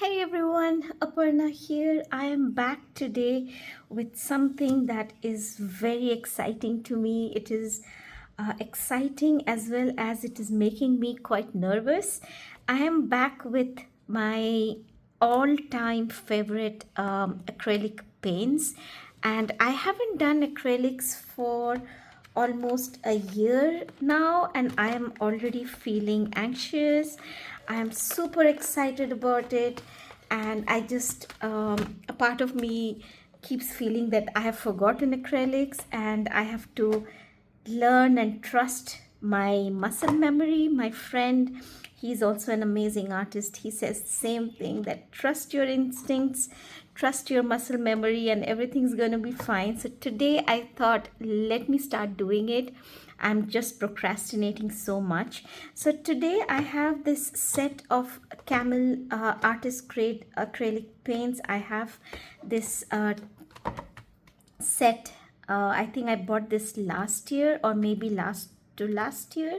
Hey everyone, Aparna here. I am back today with something that is very exciting to me. It is exciting as well as it is making me quite nervous. I am back with my all time favorite acrylic paints, and I haven't done acrylics for almost a year now, and I am already feeling anxious. I am super excited about it, and I just a part of me keeps feeling that I have forgotten acrylics and I have to learn and trust my muscle memory. My friend, he's also an amazing artist, he says the same thing, that trust your instincts, trust your muscle memory, and everything's going to be fine. So today I thought, let me start doing it. I'm just procrastinating so much. So today I have this set of camel artist grade acrylic paints. I have this set. I think I bought this last year or maybe last year.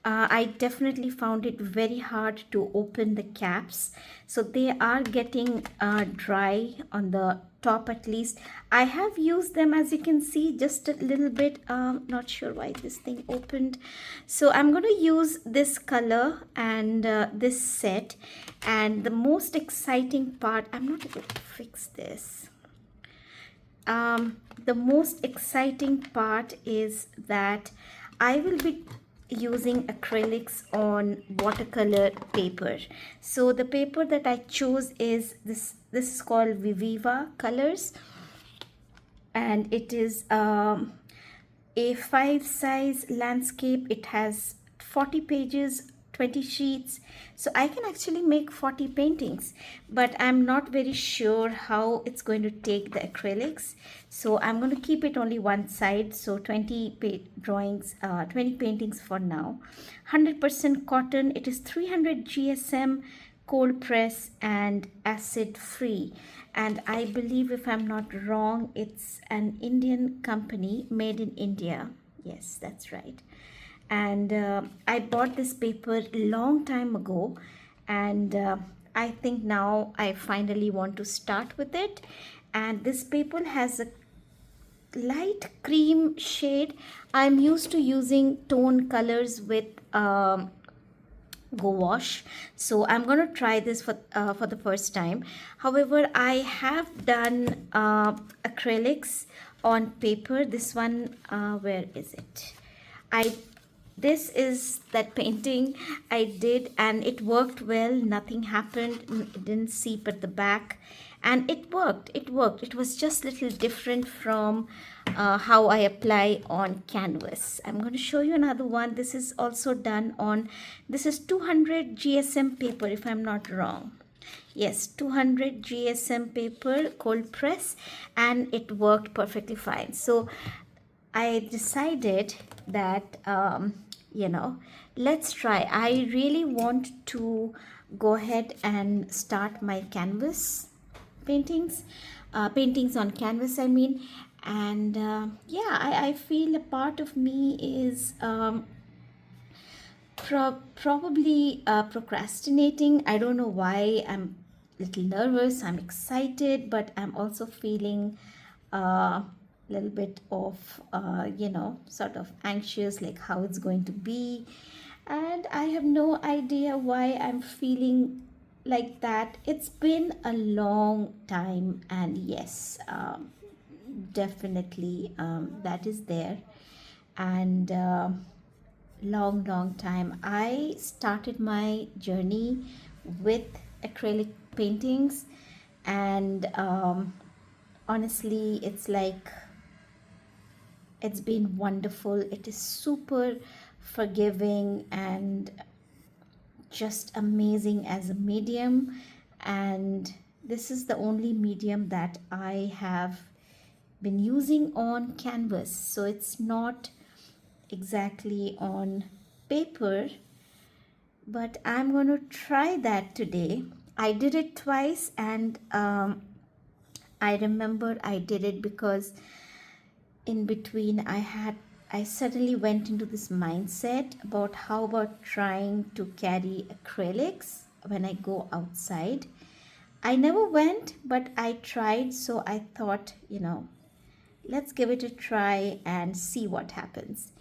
I definitely found it very hard to open the caps, so they are getting dry on the top at least. I have used them, as you can see, just a little bit. Not sure why this thing opened. So I'm going to use this color and this set. And the most exciting part, I'm not able to fix this. The most exciting part is that I will be using acrylics on watercolor paper. So the paper that I chose is this is called Viviva colors, and it is a 5 size landscape. It has 40 pages, 20 sheets, so I can actually make 40 paintings, but I'm not very sure how it's going to take the acrylics, so I'm going to keep it only one side. So 20 drawings, 20 paintings for now. 100% cotton. It is 300 GSM, cold press and acid free, and I believe, if I'm not wrong, it's an Indian company, made in India. Yes, that's right. And I bought this paper long time ago, and I think now I finally want to start with it. And this paper has a light cream shade. I'm used to using tone colors with gouache, so I'm going to try this for the first time. However, I have done acrylics on paper. This one, where is it? I This is that painting I did, and it worked well. Nothing happened. It didn't seep at the back, and it worked. It was just a little different from how I apply on canvas. I'm going to show you another one. This is also done on, this is 200 GSM paper, if I'm not wrong. Yes, 200 GSM paper, cold press, and it worked perfectly fine. So I decided that, let's try. I really want to go ahead and start my canvas paintings, paintings on canvas, I mean. And yeah, I feel a part of me is probably procrastinating. I don't know why. I'm a little nervous, I'm excited, but I'm also feeling a little bit of, sort of anxious, like how it's going to be. And I have no idea why I'm feeling like that. It's been a long time, and yes, definitely that is there. And long time I started my journey with acrylic paintings, and honestly, it's like, it's been wonderful. It is super forgiving and just amazing as a medium. And this is the only medium that I have been using on canvas, so it's not exactly on paper, but I'm going to try that today. I did it twice, and I remember I did it because in between I suddenly went into this mindset about how about trying to carry acrylics when I go outside. I never went, but I tried, so I thought, let's give it a try and see what happens.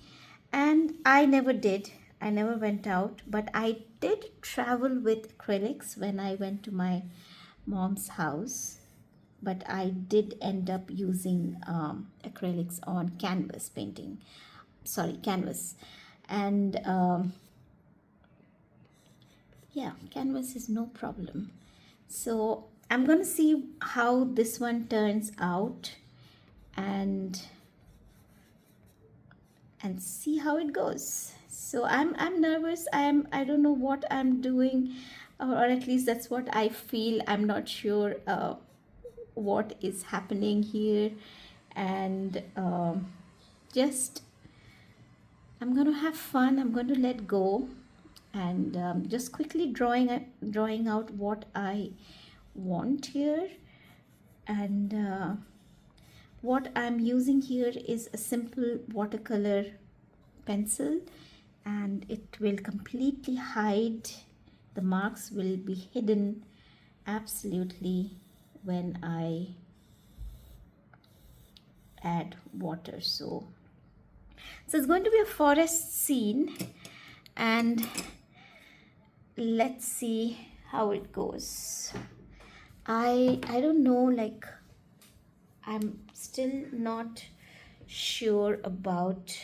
And I never did. I never went out, but I did travel with acrylics when I went to my mom's house. But I did end up using acrylics on canvas painting. Sorry, canvas. And yeah, canvas is no problem. So I'm going to see how this one turns out and see how it goes. So I'm nervous. I don't know what I'm doing, or at least that's what I feel. I'm not sure what is happening here, and just I'm going to have fun. I'm going to let go, and just quickly drawing out what I want here. And what I'm using here is a simple watercolor pencil, and it will completely hide, the marks will be hidden absolutely when I add water. So it's going to be a forest scene, and let's see how it goes. I don't know, like, I'm still not sure about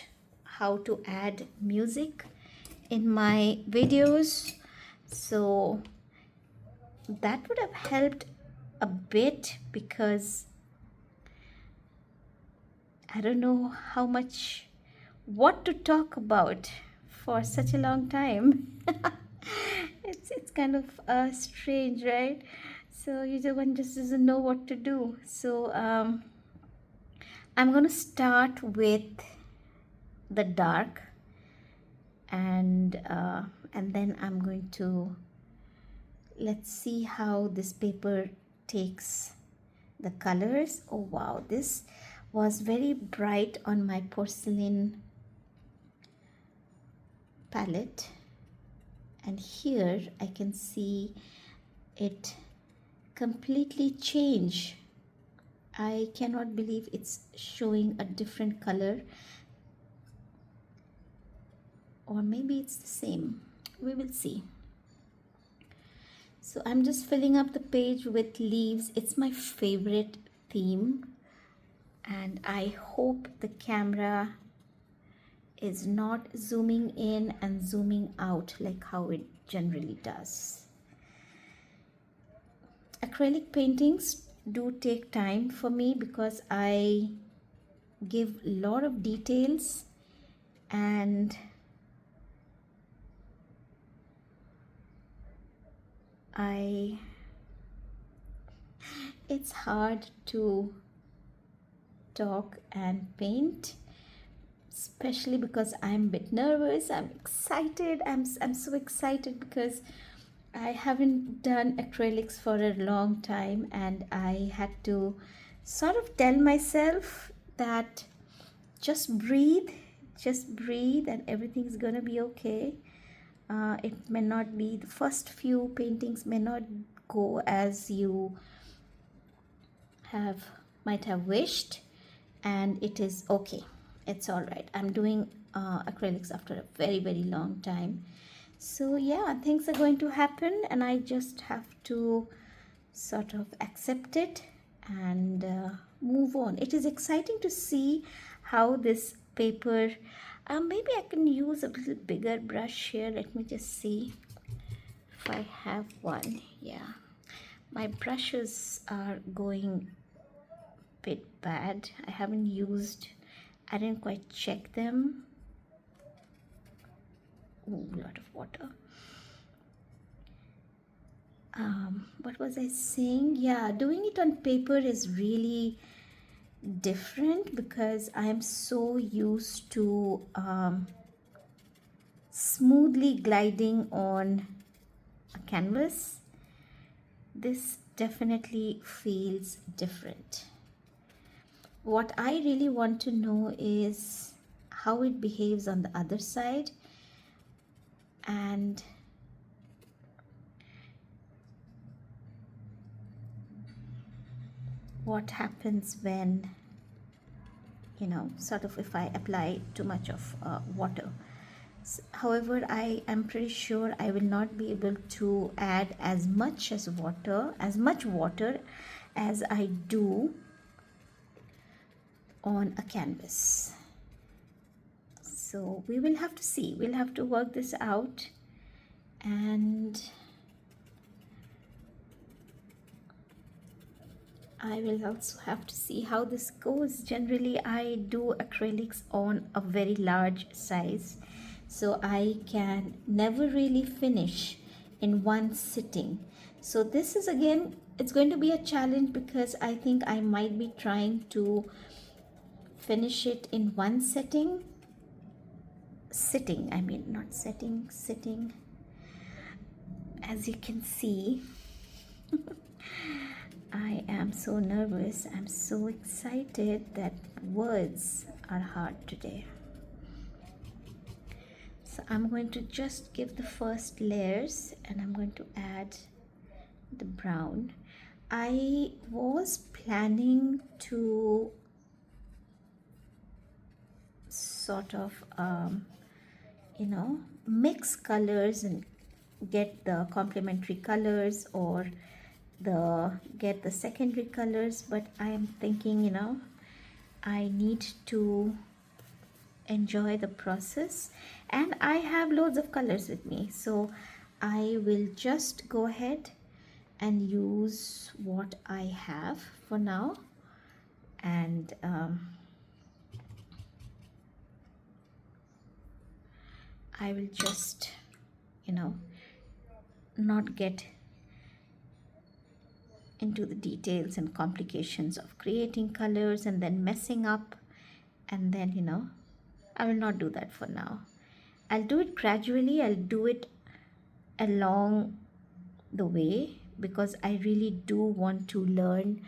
how to add music in my videos, so that would have helped a bit, because I don't know what to talk about for such a long time. It's kind of strange, right? So one just doesn't know what to do. So I'm going to start with the dark, and then I'm going to, let's see how this paper takes the colors. Oh wow, this was very bright on my porcelain palette, and here I can see it completely change. I cannot believe it's showing a different color, or maybe it's the same. We will see. So I'm just filling up the page with leaves. It's my favorite theme, and I hope the camera is not zooming in and zooming out like how it generally does. Acrylic paintings do take time for me because I give a lot of details, and it's hard to talk and paint, especially because I'm a bit nervous. I'm excited. I'm so excited because I haven't done acrylics for a long time, and I had to sort of tell myself that just breathe, and everything's gonna be okay. It may not be, the first few paintings may not go as you might have wished, and it is okay. It's all right. I'm doing acrylics after a very, very long time. So yeah, things are going to happen, and I just have to sort of accept it and move on. It is exciting to see how this paper, maybe I can use a little bigger brush here. Let me just see if I have one. Yeah, my brushes are going a bit bad. I didn't quite check them. Ooh, a lot of water. What was I saying? Yeah, doing it on paper is really different because I'm so used to smoothly gliding on a canvas. This definitely feels different. What I really want to know is how it behaves on the other side, and what happens when, you know, sort of if I apply too much of water. However, I am pretty sure I will not be able to add as much water as I do on a canvas. So we will have to see, we'll have to work this out, and I will also have to see how this goes. Generally, I do acrylics on a very large size, so I can never really finish in one sitting. So this is, again, it's going to be a challenge, because I think I might be trying to finish it in one sitting. I mean, not setting, sitting. As you can see, I am so nervous. I'm so excited that words are hard today. So I'm going to just give the first layers, and I'm going to add the brown. I was planning to sort of you know, mix colors and get the complementary colors, or get the secondary colors, but I am thinking, you know, I need to enjoy the process, and I have loads of colors with me, so I will just go ahead and use what I have for now. And I will just, you know, not get into the details and complications of creating colors and then messing up, and then, you know, I will not do that for now. I'll do it gradually, I'll do it along the way, because I really do want to learn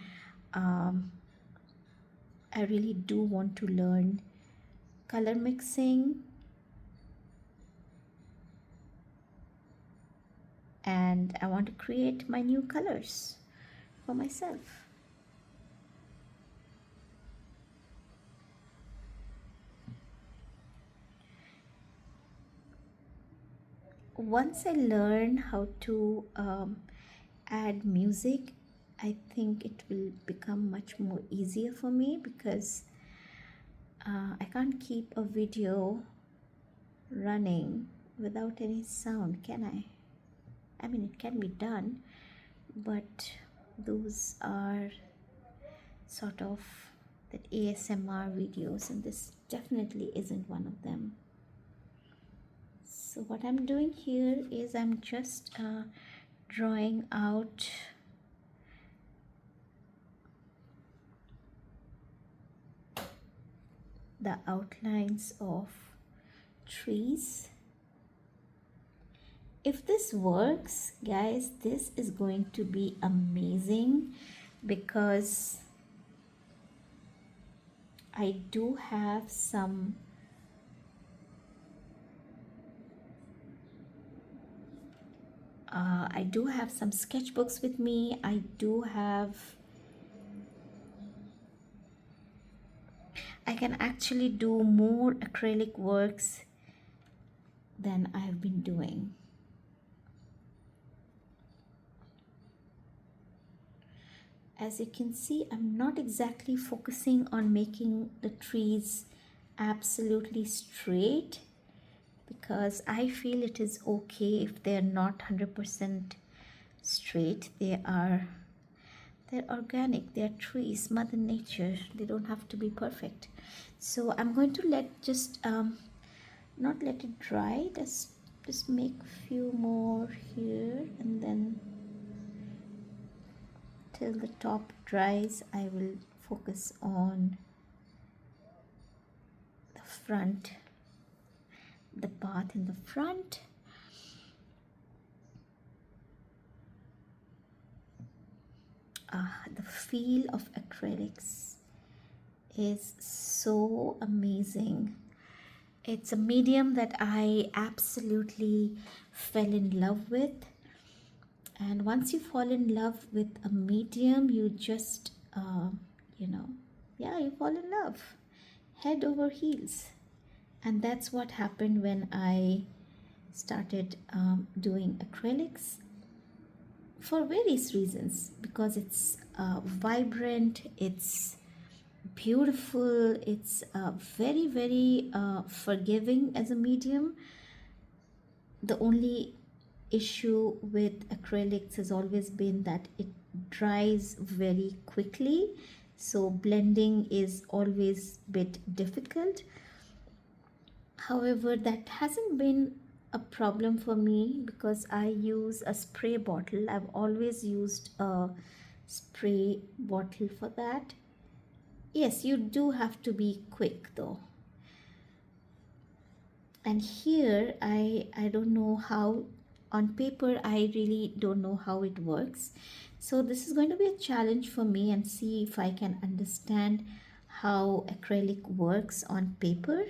color mixing, and I want to create my new colors for myself. Once I learn how to add music, I think it will become much more easier for me, because I can't keep a video running without any sound, can I? I mean, it can be done, but those are sort of that ASMR videos, and this definitely isn't one of them. So what I'm doing here is I'm just drawing out the outlines of trees. If this works, guys, this is going to be amazing, because I do have some sketchbooks with me. I can actually do more acrylic works than I've been doing. As you can see, I'm not exactly focusing on making the trees absolutely straight, because I feel it is okay if they're not 100% straight. They're organic, they're trees, Mother Nature, they don't have to be perfect. So I'm going to not let it dry, just make a few more here, and then till the top dries I will focus on the front, the path in the front. The feel of acrylics is so amazing. It's a medium that I absolutely fell in love with, and once you fall in love with a medium, you just um, you know, yeah, you fall in love head over heels. And that's what happened when I started doing acrylics for various reasons, because it's vibrant, it's beautiful, it's very, very forgiving as a medium. The only issue with acrylics has always been that it dries very quickly, so blending is always a bit difficult. However, that hasn't been a problem for me because I use a spray bottle. I've always used a spray bottle for that. Yes, you do have to be quick though. And here I don't know how, on paper I really don't know how it works. So this is going to be a challenge for me, and see if I can understand how acrylic works on paper.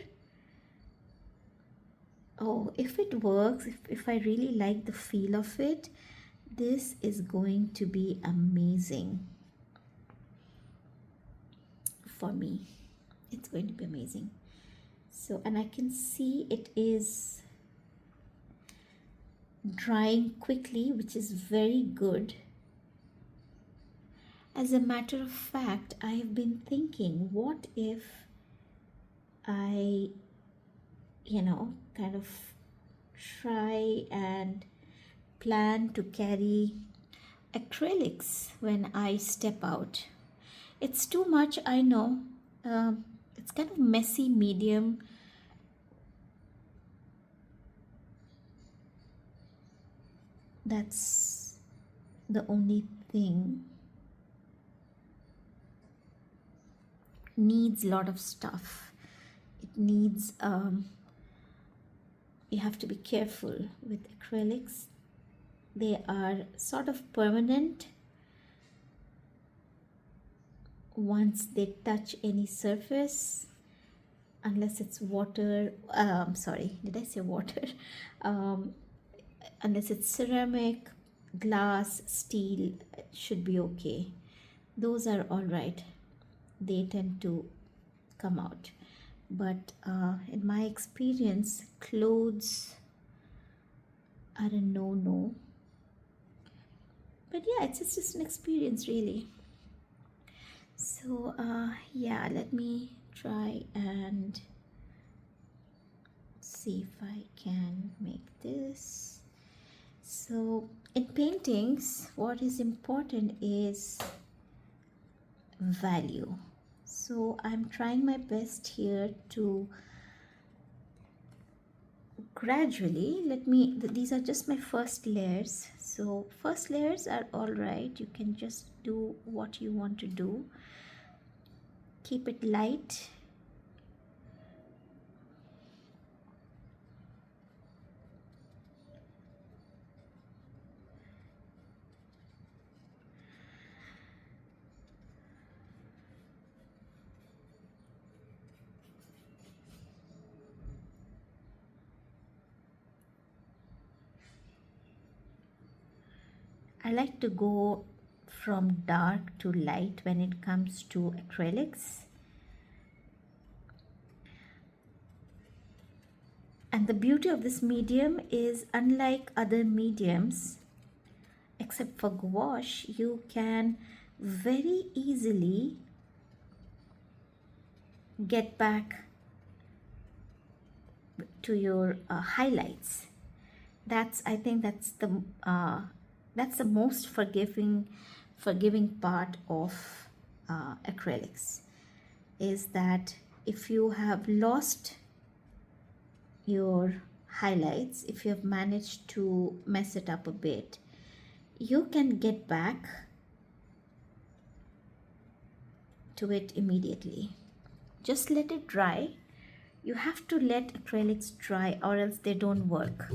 Oh, if it works, if I really like the feel of it, this is going to be amazing for me. It's going to be amazing. So, and I can see it is drying quickly, which is very good. As a matter of fact, I have been thinking, what if I, kind of try and plan to carry acrylics when I step out. It's too much, I know. It's kind of messy medium. That's the only thing. Needs a lot of stuff. It needs, you have to be careful with acrylics. They are sort of permanent. Once they touch any surface, unless it's water, sorry, did I say water? um, unless it's ceramic, glass, steel, it should be okay. Those are all right. They tend to come out. But in my experience, clothes are a no-no. But yeah, it's just an experience really. So yeah, let me try and see if I can make this. So in paintings, what is important is value. So I'm trying my best here to gradually, these are just my first layers. So first layers are all right. You can just do what you want to do. Keep it light. I like to go from dark to light when it comes to acrylics. And the beauty of this medium is, unlike other mediums, except for gouache, you can very easily get back to your highlights. I think that's the most forgiving part of acrylics, is that if you have lost your highlights, if you have managed to mess it up a bit, you can get back to it immediately. Just let it dry. You have to let acrylics dry or else they don't work.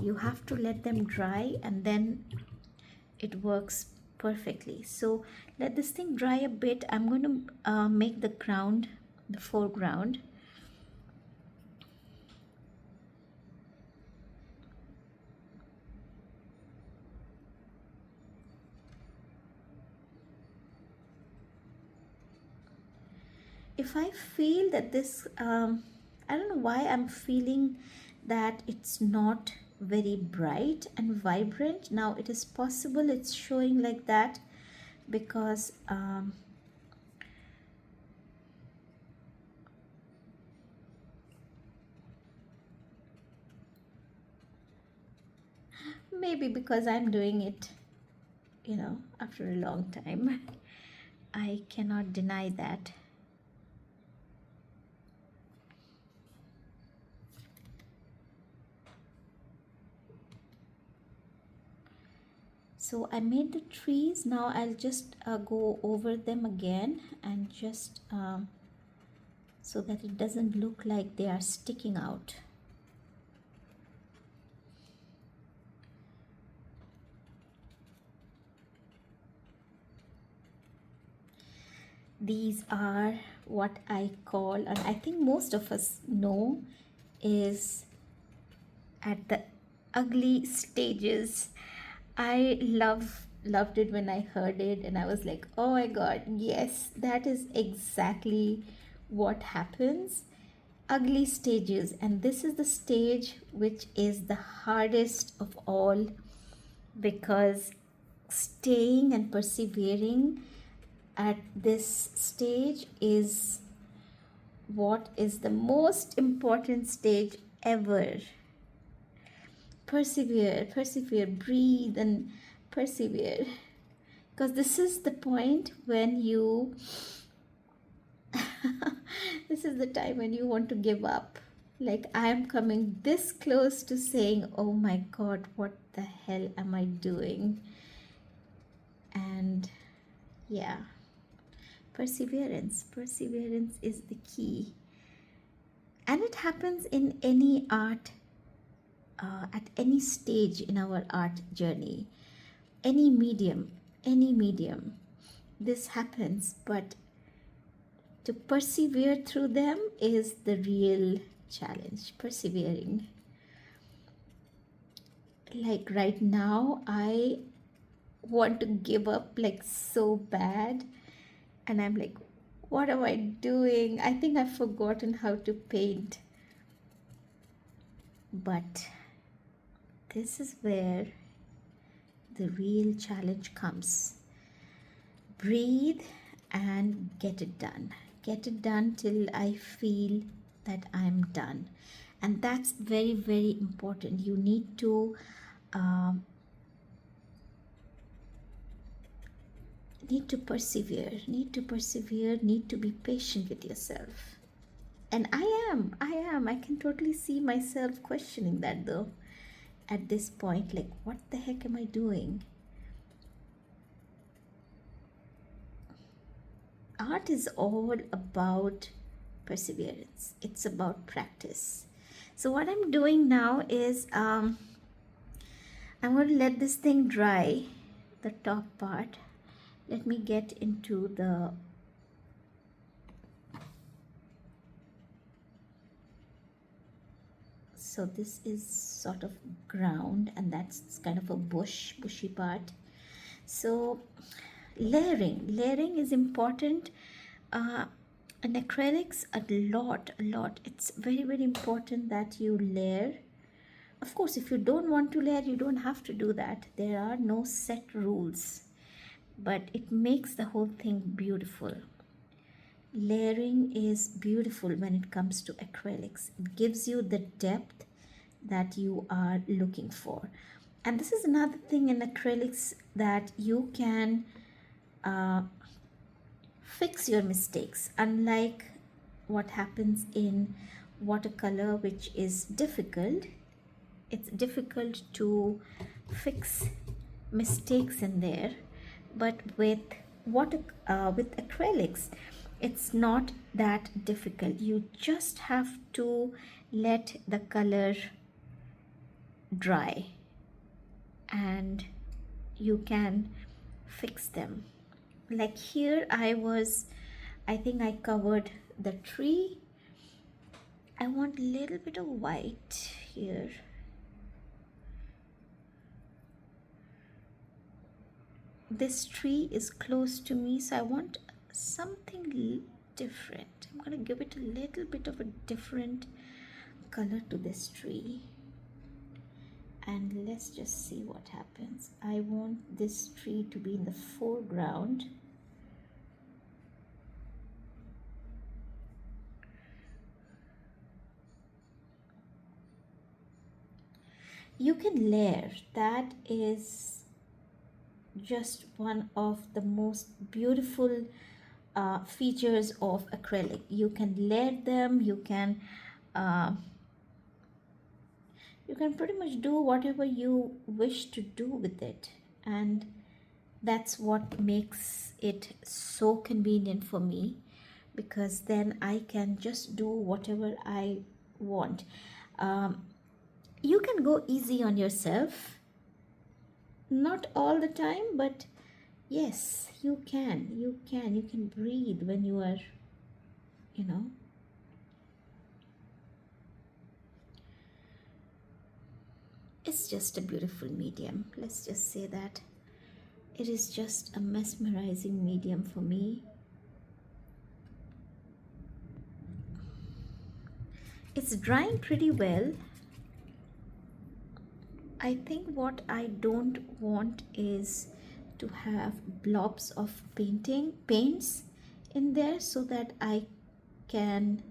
You have to let them dry and then it works perfectly. So let this thing dry a bit. I'm going to make the ground, the foreground. if I feel that this, I don't know why I'm feeling that it's not very bright and vibrant. Now it is possible it's showing like that because maybe because I'm doing it, after a long time. I cannot deny that. So I made the trees. Now I'll just go over them again and just so that it doesn't look like they are sticking out. These are what I call, and I think most of us know, is at the ugly stages. I loved it when I heard it, and I was like, oh my god, yes, that is exactly what happens. Ugly stages, and this is the stage which is the hardest of all, because staying and persevering at this stage is what is the most important stage ever. Persevere, persevere, breathe and persevere, because this is the point when you this is the time when you want to give up. Like, I am coming this close to saying, oh my god, what the hell am I doing? And yeah, perseverance is the key, and it happens in any art, at any stage in our art journey, any medium, any medium. This happens, but to persevere through them is the real challenge. Persevering. Like right now, I want to give up like so bad, and I'm like, what am I doing? I think I've forgotten how to paint. But this is where the real challenge comes. Breathe and get it done. Get it done till I feel that I'm done. And that's very, very important. You need to persevere, need to be patient with yourself. And I can totally see myself questioning that though at this point, like, what the heck am I doing? Art is all about perseverance, it's about practice. So what I'm doing now is I'm going to let this thing dry, the top part. Let me get into the so this is sort of ground, and that's kind of a bushy part. So layering is important. And acrylics, a lot, it's very, very important that you layer. Of course, if you don't want to layer, you don't have to do that. There are no set rules, but it makes the whole thing beautiful. Layering is beautiful when it comes to acrylics. It gives you the depth that you are looking for. And this is another thing in acrylics, that you can fix your mistakes, unlike what happens in watercolor, which is difficult. It's difficult to fix mistakes in there, but with acrylics, it's not that difficult. You just have to let the color dry and you can fix them. Like here, I think I covered the tree. I want a little bit of white here. This tree is close to me, so I want something different. I'm going to give it a little bit of a different color to this tree, and let's just see what happens. I want this tree to be in the foreground. You can layer. That is just one of the most beautiful features of acrylic. You can layer them. Uh, you can pretty much do whatever you wish to do with it, and that's what makes it so convenient for me, because then I can just do whatever I want. You can go easy on yourself, not all the time, but yes, you can breathe when you are, you know. It's just a beautiful medium. Let's just say that it is just a mesmerizing medium for me. It's drying pretty well. I think what I don't want is to have blobs of paints in there, so that I can,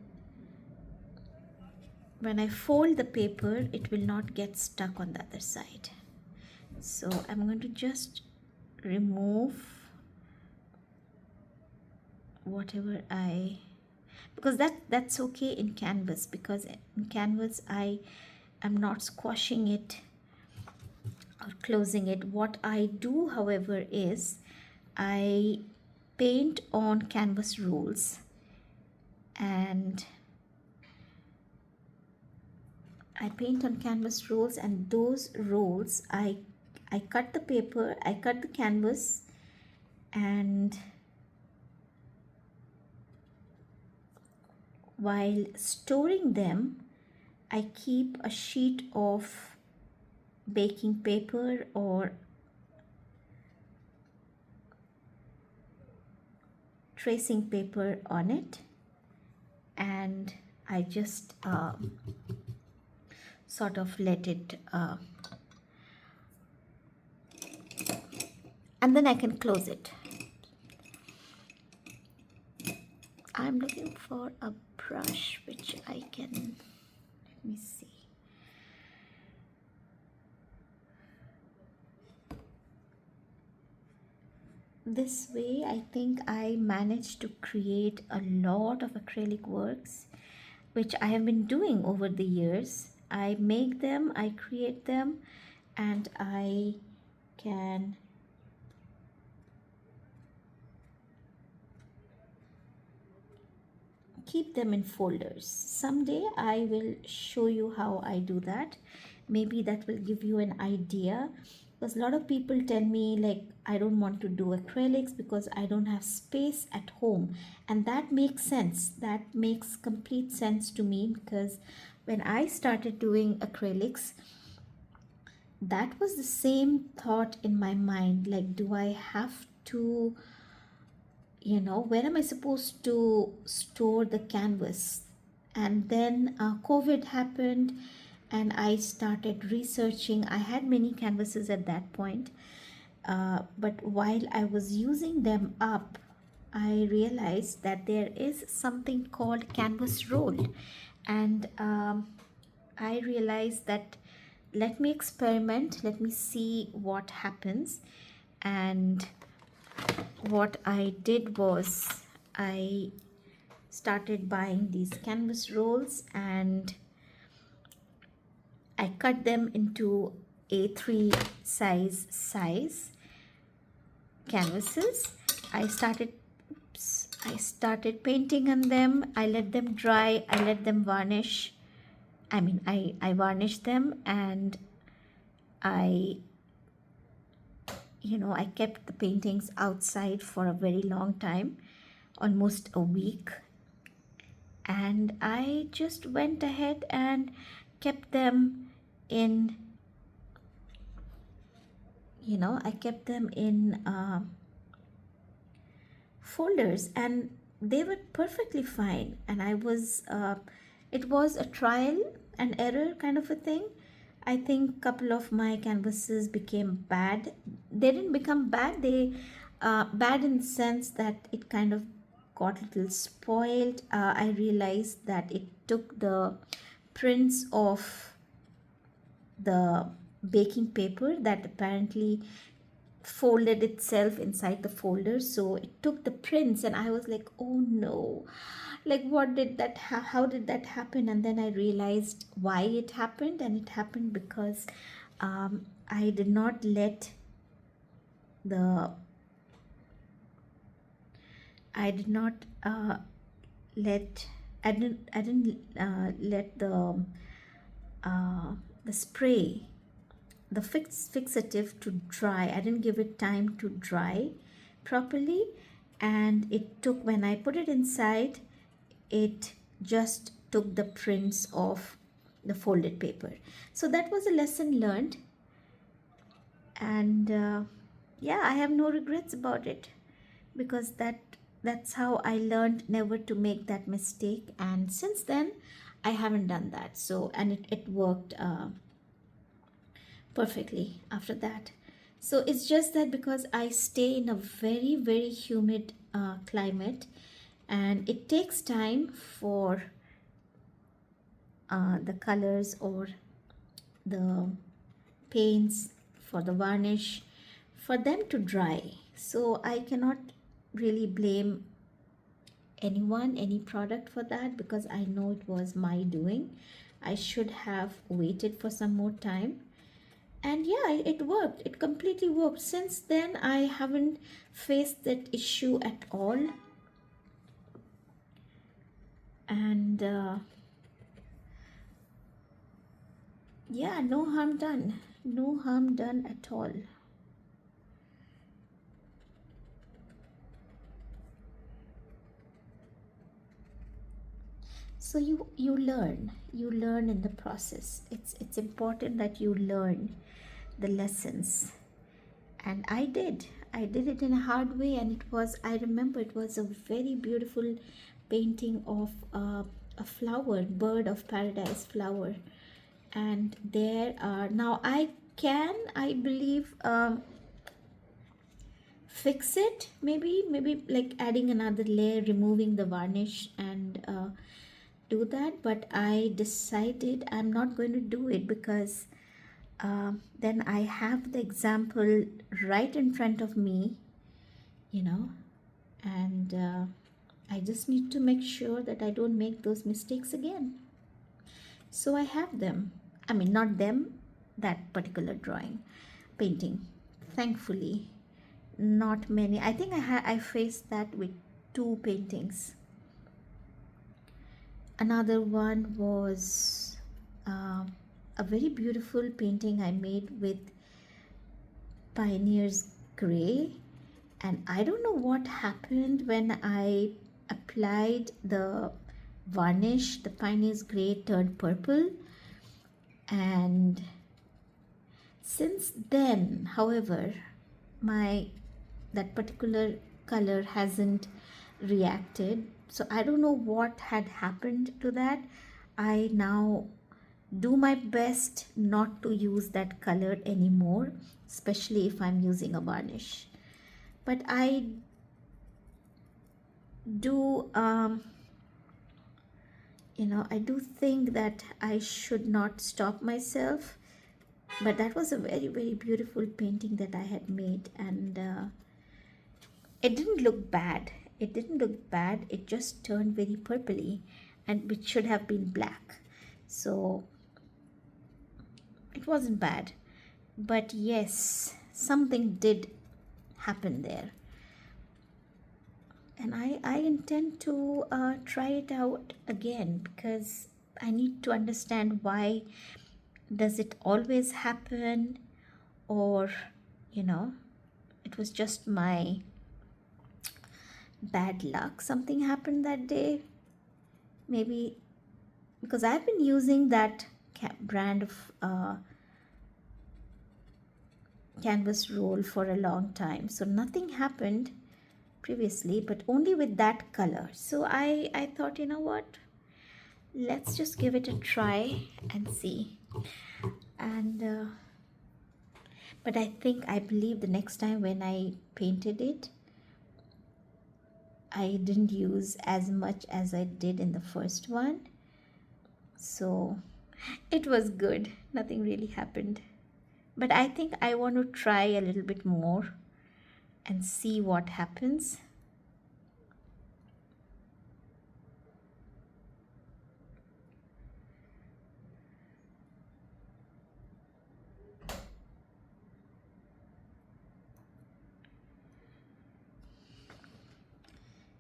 when I fold the paper, it will not get stuck on the other side. So I'm going to just remove whatever because that's okay in canvas, because in canvas I am not squashing it or closing it. What I do, however, is I paint on canvas rolls, and those rolls I cut the paper, I cut the canvas, and while storing them, I keep a sheet of baking paper or tracing paper on it, and I just sort of let it and then I can close it. I'm looking for a brush which I can, let me see. This way I think I managed to create a lot of acrylic works, which I have been doing over the years. I make them, I create them, and I can keep them in folders. Someday I will show you how I do that. Maybe that will give you an idea, because a lot of people tell me, like, I don't want to do acrylics because I don't have space at home, and that makes sense. That makes complete sense to me, because when I started doing acrylics, that was the same thought in my mind, like, do I have to, where am I supposed to store the canvas? And then COVID happened, and I started researching. I had many canvases at that point, but while I was using them up, I realized that there is something called canvas roll, and I realized that let me experiment, let me see what happens. And what I did was I started buying these canvas rolls, and I cut them into A3 size canvases. I started painting on them. I let them dry, I let them varnish. I varnished them, and I kept the paintings outside for a very long time, almost a week. And I just went ahead and kept them in, folders. And they were perfectly fine. And I was it was a trial and error kind of a thing. I think couple of my canvases became bad. They didn't become bad, they bad in the sense that it kind of got a little spoiled. I realized that it took the prints of the baking paper that apparently folded itself inside the folder, so it took the prints, and I was like, oh no, like what did that how did that happen? And then I realized why it happened, and it happened because I did not let the I did not let I didn't let the spray, the fixative to dry. I didn't give it time to dry properly, and it took, when I put it inside, it just took the prints of the folded paper. So that was a lesson learned, and yeah, I have no regrets about it, because that's how I learned never to make that mistake, and since then I haven't done that. So, and it worked perfectly after that. So it's just that because I stay in a very, very humid climate, and it takes time for the colors or the paints, for the varnish, for them to dry. So I cannot really blame anyone, any product for that, because I know it was my doing. I should have waited for some more time. And yeah, it worked. It completely worked. Since then, I haven't faced that issue at all. And yeah, no harm done. No harm done at all. So you learn in the process. It's important that you learn the lessons, and I did it in a hard way, and I remember it was a very beautiful painting of a flower, bird of paradise flower. And there are, now I believe fix it, maybe like adding another layer, removing the varnish, and do that. But I decided I'm not going to do it, because then I have the example right in front of me, you know, and I just need to make sure that I don't make those mistakes again. So I have them. I mean, not them, that particular drawing, painting. Thankfully, not many. I think I faced that with two paintings. Another one was a very beautiful painting I made with Pioneer's Gray, and I don't know what happened when I applied the varnish. The Pioneer's Gray turned purple, and since then, however, my that particular color hasn't reacted. So I don't know what had happened to that. I now do my best not to use that color anymore, especially if I'm using a varnish. But I do I do think that I should not stop myself. But that was a very, very beautiful painting that I had made, and it didn't look bad. It didn't look bad. It just turned very purpley, and which should have been black. So it wasn't bad. But yes, something did happen there. And I intend to try it out again, because I need to understand why does it always happen, or it was just my bad luck. Something happened that day. Maybe because I've been using that brand of canvas roll for a long time. So nothing happened previously, but only with that color. So I thought, you know what, let's just give it a try and see. And but I believe the next time when I painted it, I didn't use as much as I did in the first one. So it was good, nothing really happened. But I think I want to try a little bit more and see what happens.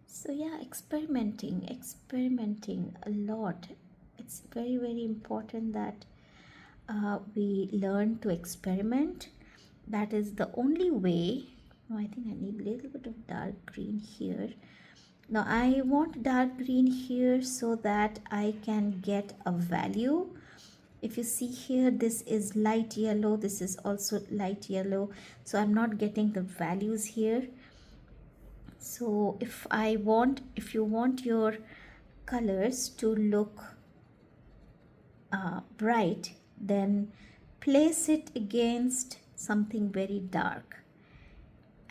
So yeah, experimenting a lot. It's very, very important that we learn to experiment. That is the only way. Oh, I think I need a little bit of dark green here. Now I want dark green here so that I can get a value. If you see here, this is light yellow, this is also light yellow, so I'm not getting the values here. So if you want your colors to look bright, then place it against something very dark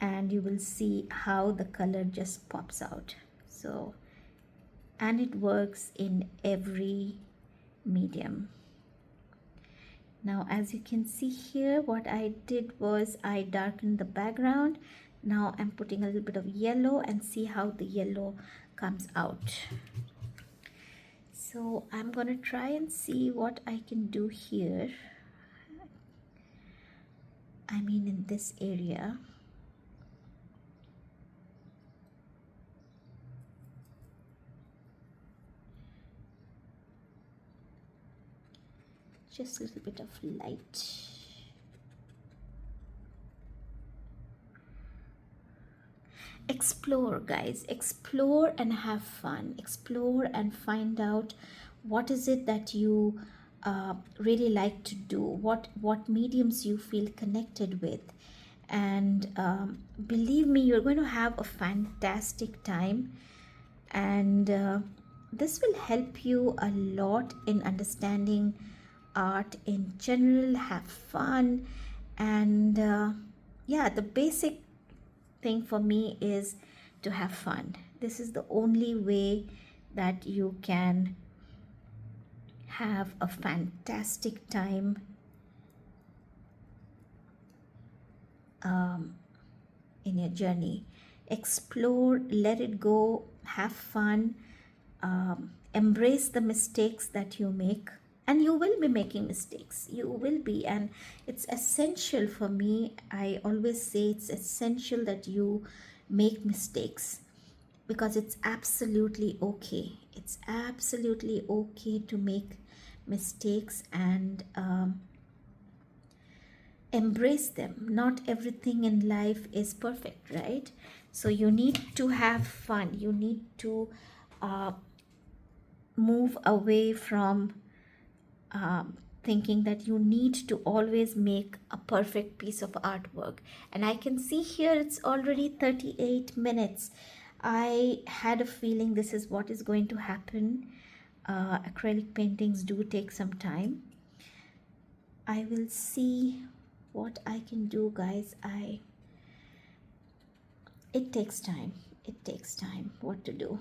and you will see how the color just pops out. So, and it works in every medium. Now as you can see here, what I did was I darkened the background. Now I'm putting a little bit of yellow and see how the yellow comes out. So I'm gonna try and see what I can do here. I mean in this area. Just a little bit of light. Explore, guys, explore and have fun. Explore and find out what is it that you really like to do, what mediums you feel connected with. And believe me, you're going to have a fantastic time. And this will help you a lot in understanding art in general. Have fun. And yeah, the basic thing for me is to have fun. This is the only way that you can have a fantastic time in your journey. Explore, let it go, have fun, embrace the mistakes that you make. And you will be making mistakes, you will be, and it's essential for me. I always say it's essential that you make mistakes, because it's absolutely okay. It's absolutely okay to make mistakes and embrace them. Not everything in life is perfect, right? So you need to have fun. You need to move away from thinking that you need to always make a perfect piece of artwork. And I can see here it's already 38 minutes. I had a feeling this is what is going to happen. Acrylic paintings do take some time. I will see what I can do, guys. It takes time. It takes time. What to do?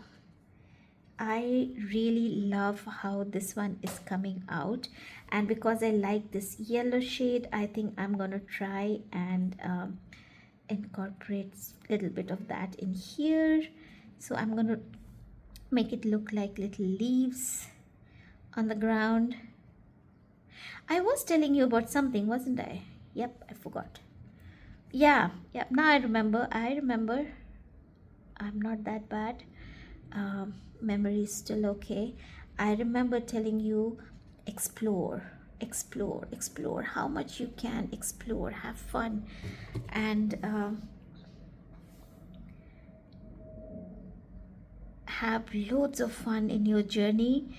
I really love how this one is coming out, and because I like this yellow shade, I think I'm gonna try and incorporate a little bit of that in here. So I'm gonna make it look like little leaves on the ground. I was telling you about something, wasn't I? Yep, I forgot. Yeah, now I remember. I'm not that bad. Memory is still okay. I remember telling you, explore, how much you can explore, have fun, and have loads of fun in your journey.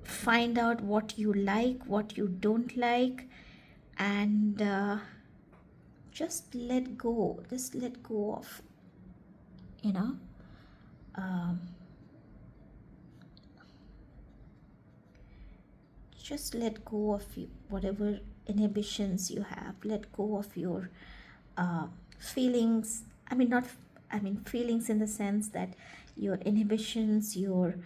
Find out what you like, what you don't like, and just let go of you know, um, just let go of whatever inhibitions you have. Let go of your feelings. I mean, not, I mean, feelings in the sense that your inhibitions, your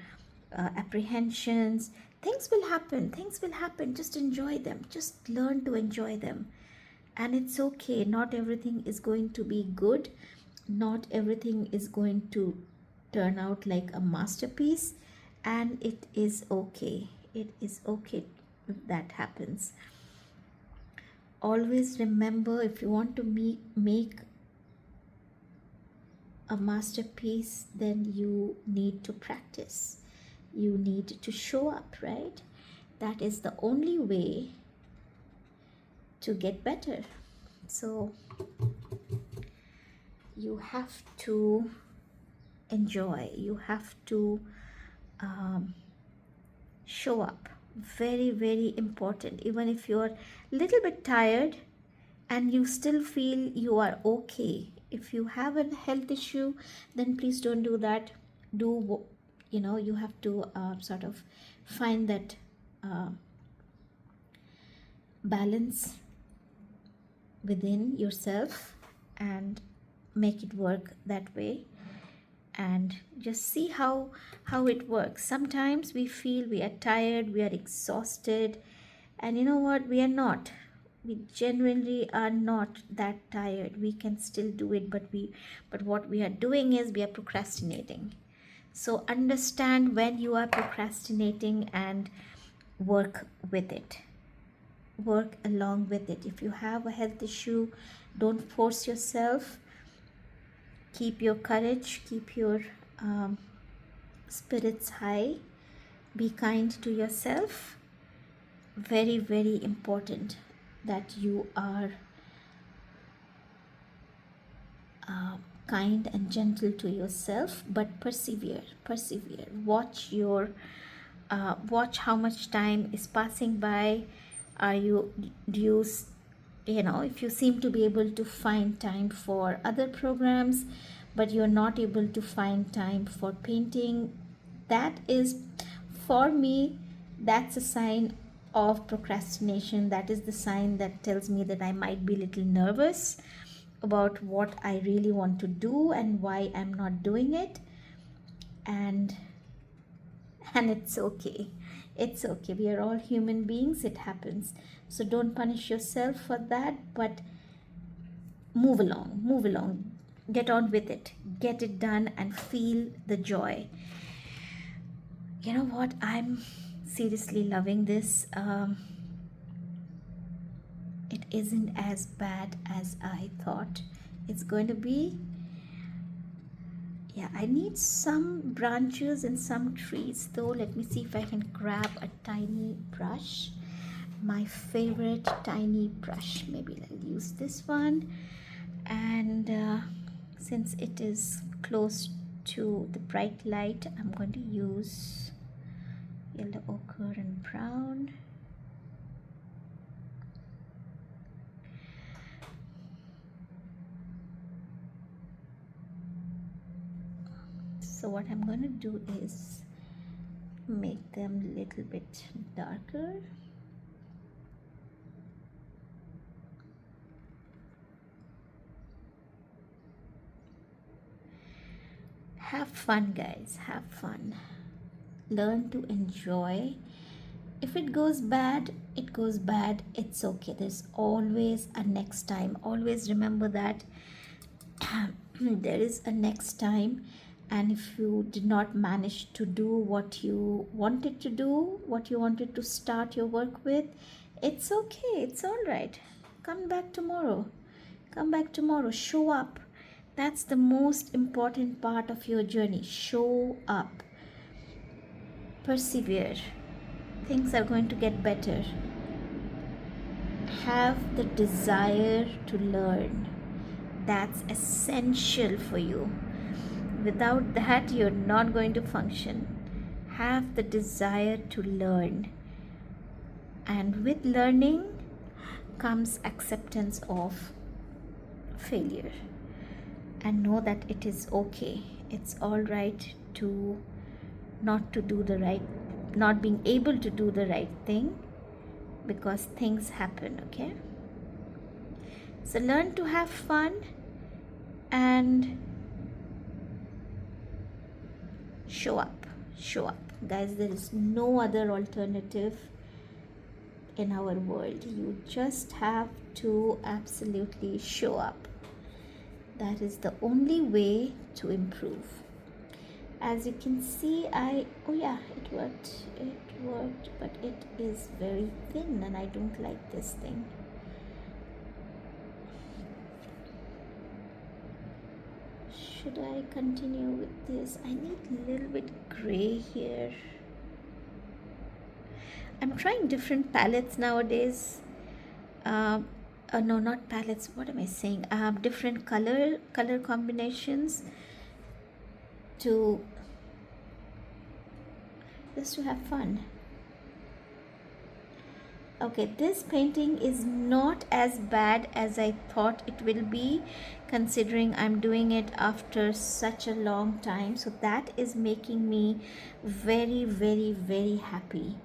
apprehensions. Things will happen. Things will happen. Just enjoy them. Just learn to enjoy them. And it's okay. Not everything is going to be good. Not everything is going to turn out like a masterpiece. And it is okay. It is okay if that happens. Always remember, if you want to make a masterpiece, then you need to practice. You need to show up, right? That is the only way to get better. So you have to enjoy, you have to show up. Very, very important. Even if you're a little bit tired and you still feel you are okay, if you have a health issue, then please don't do that. Do, you know, you have to sort of find that balance within yourself and make it work that way, and just see how it works. Sometimes we feel we are tired, we are exhausted, and you know what, we are not. We genuinely are not that tired. We can still do it, but what we are doing is we are procrastinating. So understand when you are procrastinating and work with it. Work along with it. If you have a health issue, don't force yourself. Keep your courage, keep your spirits high. Be kind to yourself. Very, very important that you are kind and gentle to yourself, but persevere. Watch watch how much time is passing by. Do you, you know, if you seem to be able to find time for other programs, but you're not able to find time for painting, that is, for me, that's a sign of procrastination. That is the sign that tells me that I might be a little nervous about what I really want to do and why I'm not doing it. And it's okay. It's okay. We are all human beings. It happens. So don't punish yourself for that, but move along. Get on with it. Get it done and feel the joy. You know what? I'm seriously loving this. It isn't as bad as I thought it's going to be. Yeah, I need some branches and some trees though. Let me see if I can grab a tiny brush. My favorite tiny brush. Maybe I'll use this one. And since it is close to the bright light, I'm going to use yellow ochre and brown. So what I'm going to do is make them a little bit darker. Have fun, guys. Have fun. Learn to enjoy. If it goes bad, it goes bad. It's okay. There's always a next time. Always remember that there is a next time. And if you did not manage to do what you wanted to do, what you wanted to start your work with, it's okay. It's all right. Come back tomorrow. Come back tomorrow. Show up. That's the most important part of your journey. Show up. Persevere. Things are going to get better. Have the desire to learn. That's essential for you. Without that, you're not going to function. Have the desire to learn. And with learning comes acceptance of failure. and know that it is okay. It's all right to not to do the right, not being able to do the right thing, because things happen, okay? So learn to have fun and show up. Show up. Guys, there is no other alternative in our world. You just have to absolutely show up. That is the only way to improve. As you can see, oh yeah, it worked, but it is very thin and I don't like this thing. Should I continue with this? I need a little bit gray here. I'm trying different palettes nowadays. No, not palettes. What am I saying? Different color combinations to just to have fun. Okay, this painting is not as bad as I thought it will be, considering I'm doing it after such a long time. So that is making me very, very, very happy.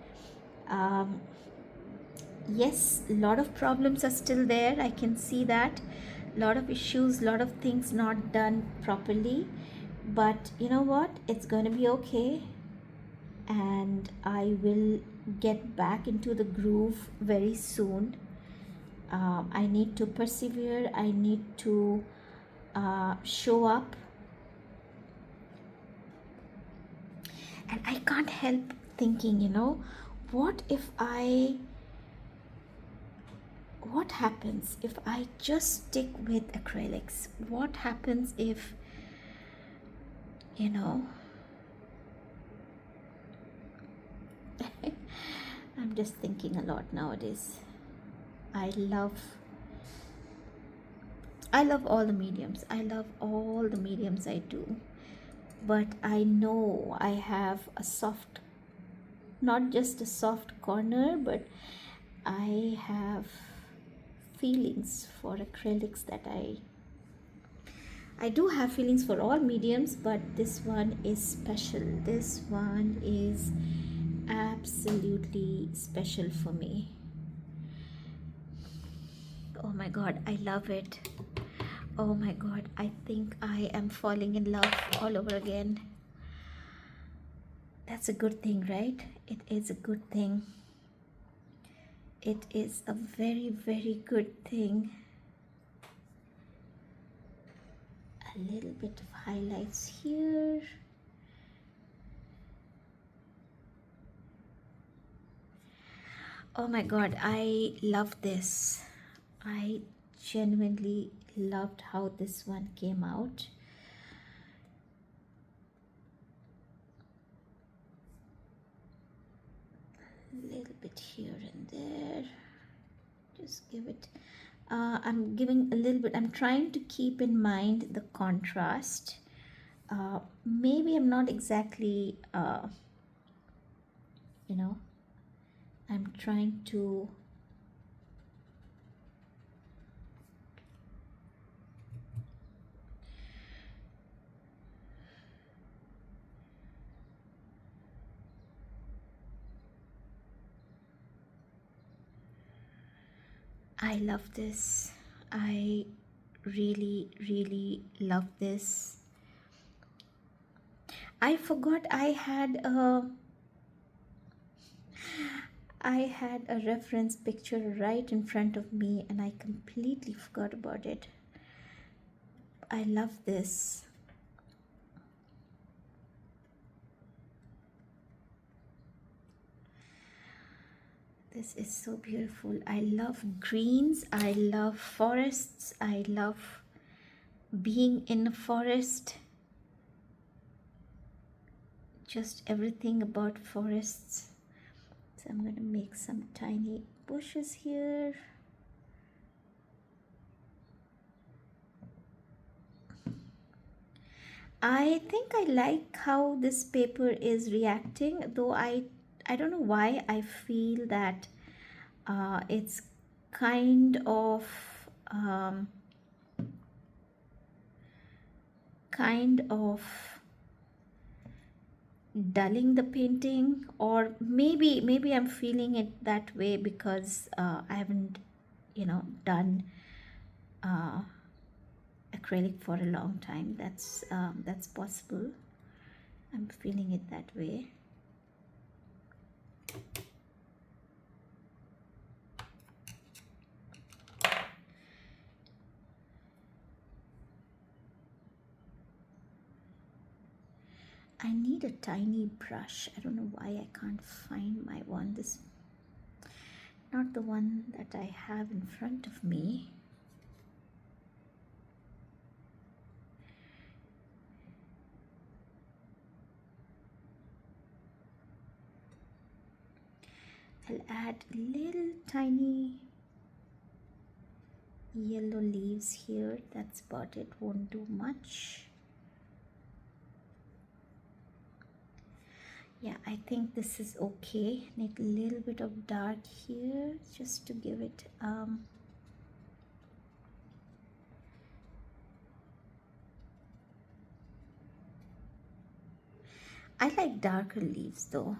Yes, a lot of problems are still there. I can see that. A lot of issues, a lot of things not done properly. But you know what? It's going to be okay. And I will get back into the groove very soon. I need to persevere. I need to show up. And I can't help thinking, what happens if I just stick with acrylics? What happens if, I'm just thinking a lot nowadays. I love all the mediums. I love all the mediums I do. But I know I have not just a soft corner, but I have feelings for acrylics that I do have feelings for all mediums, but this one is special. This one is absolutely special for me. Oh my god, I love it. Oh my god, I think I am falling in love all over again. That's a good thing, right? It is a good thing. It is a very, very good thing. A little bit of highlights here. Oh my god, I love this. I genuinely loved how this one came out. A little bit here and there. Just give it. I'm giving a little bit. I'm trying to keep in mind the contrast. Maybe I'm not exactly, I'm trying to I love this. I really, really love this. I forgot I had a reference picture right in front of me and I completely forgot about it. I love this. This is so beautiful. I love greens. I love forests. I love being in a forest. Just everything about forests. So I'm going to make some tiny bushes here. I think I like how this paper is reacting, though I don't know why I feel that it's kind of kind of dulling the painting, or maybe I'm feeling it that way because I haven't done uh, acrylic for a long time. That's possible. I'm feeling it that way. I need a tiny brush. I don't know why I can't find my one. This not the one that I have in front of me. I'll add little tiny yellow leaves here. That's about it. Won't do much. Yeah, I think this is okay. Need a little bit of dark here just to give it I like darker leaves though.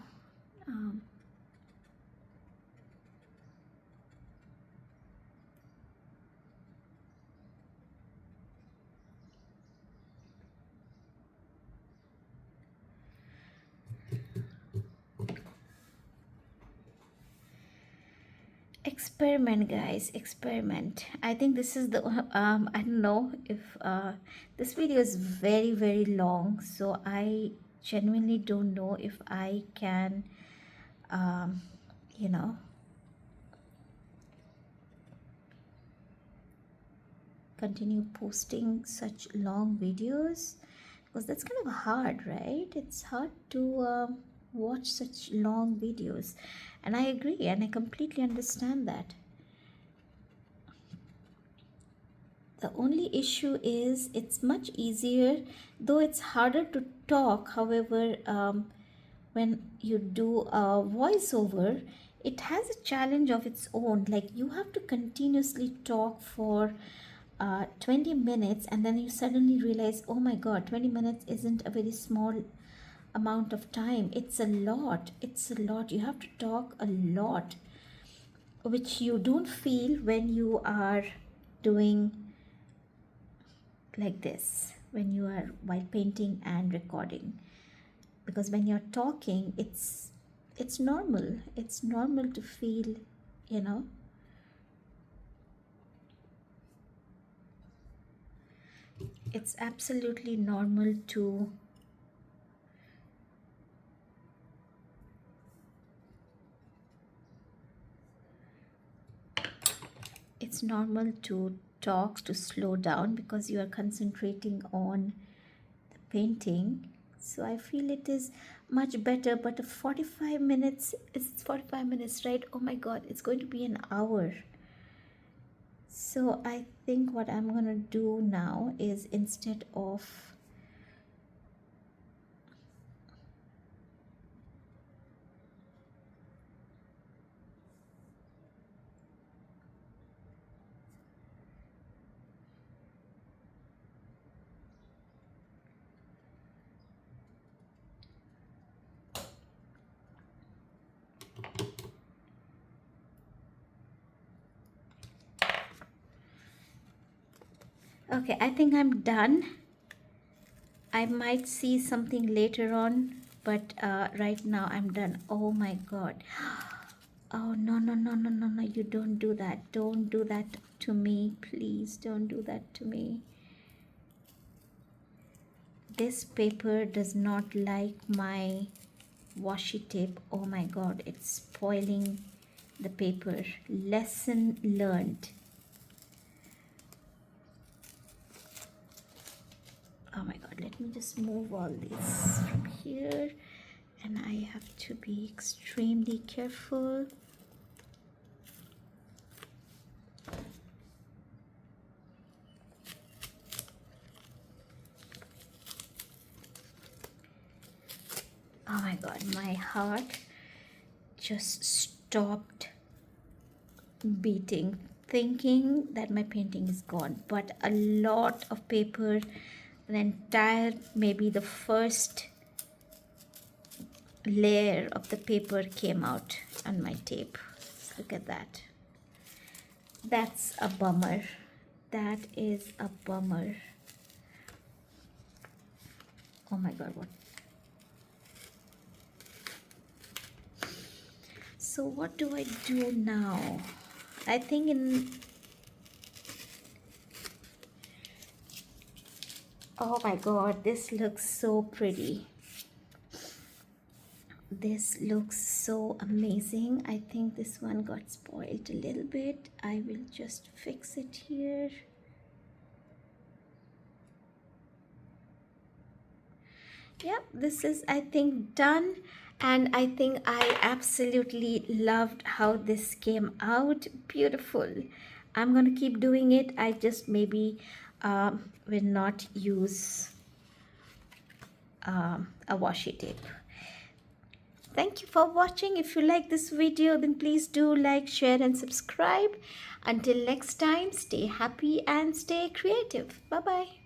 Experiment, guys, experiment. I think this is the I don't know if this video is very long, so I genuinely don't know if I can um, you know continue posting such long videos, because that's kind of hard, right? It's hard to watch such long videos, and I agree, and I completely understand that. The only issue is it's much easier, though it's harder to talk. However, when you do a voiceover, it has a challenge of its own. Like you have to continuously talk for 20 minutes, and then you suddenly realize, oh my god, 20 minutes isn't a very small amount of time. It's a lot. It's a lot. You have to talk a lot, which you don't feel when you are doing like this, when you are while painting and recording, because when you're talking, it's normal. It's normal to feel, you know it's absolutely normal to talk, to slow down, because you are concentrating on the painting. So I feel it is much better. But a 45 minutes, it's 45 minutes, right? Oh my god, it's going to be an hour. So I think what I'm gonna do now is, instead of okay, I think I'm done. I might see something later on, but right now I'm done. Oh my god. Oh no, no, no, no, no, no, you don't do that. Don't do that to me. Please don't do that to me. This paper does not like my washi tape. Oh my god, it's spoiling the paper. Lesson learned. Oh my god, let me just move all this from here, and I have to be extremely careful. Oh my god, my heart just stopped beating, thinking that my painting is gone. But a lot of paper the entire, maybe the first layer of the paper came out on my tape. Look at that. That's a bummer. That is a bummer. Oh my god, what? So what do I do now? I think oh my god, this looks so pretty. This looks so amazing. I think this one got spoiled a little bit. I will just fix it here. Yep, this is, I think, done. And I think I absolutely loved how this came out. Beautiful. I'm going to keep doing it. I just maybe will not use a washi tape. Thank you for watching. If you like this video, then please do like, share and subscribe. Until next time, stay happy and stay creative. Bye-bye.